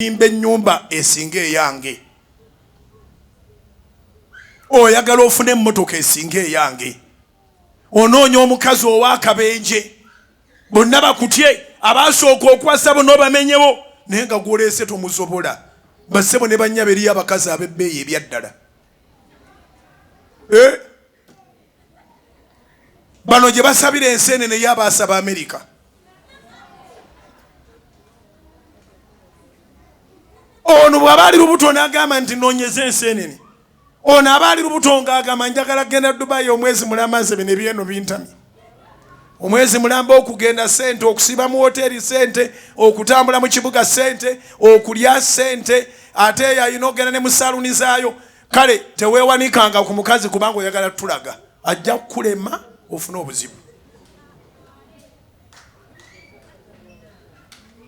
imbe nyumba esinga eyange. Oyagala ofune emmotoka esinga eyange. Onoonya omukazi ow'akabenje. Bonna bakutye abasooka okwasa bonna obamenyewo naye nga gw'oleese tomusobola. Bassebo ne bannyabo eriyo abakazi ab'ebbeeyi ebyaddala. Bano gye basabira enseenene y'abaasaba Amerika. Ono bw'aba ali lubuto n'agamba nti noonyeza enseenene. Ono aba ali lubuto ng'agamba njagala genda Dubai omwezi mulamba nze bino ebyeno bintamye. Omwezi mulamba okugenda sente, okusiba mu hoteri sente, okutambula mu kibuga sente, okulya sente, ate yayina ogenda ne mu saluni zaayo. Kale teweewanikanga ku mukazi kubanga oyagala tulaga. Ajja kukulema ofuna obuzibu.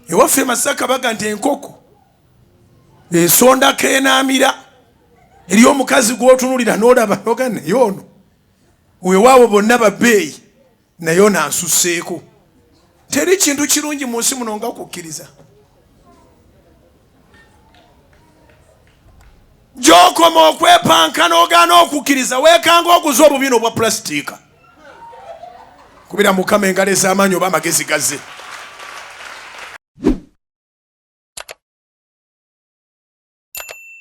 Ewaffe Masaka baga nti enkoko esondako enaamira eri omukazi gw'otunulira n'olaba ogane yoono weewaawo bonna babbeeyi naye ono ansusseeko. Teri kintu kirungi mu nsi muno nga kukkiriza. Gy'okoma okwepanka n'ogaana okukkiriza weekanga oguza obubino obwa pulasitiika. Kubira Mukama engalo ez'amaanyi oba amagezi gazze.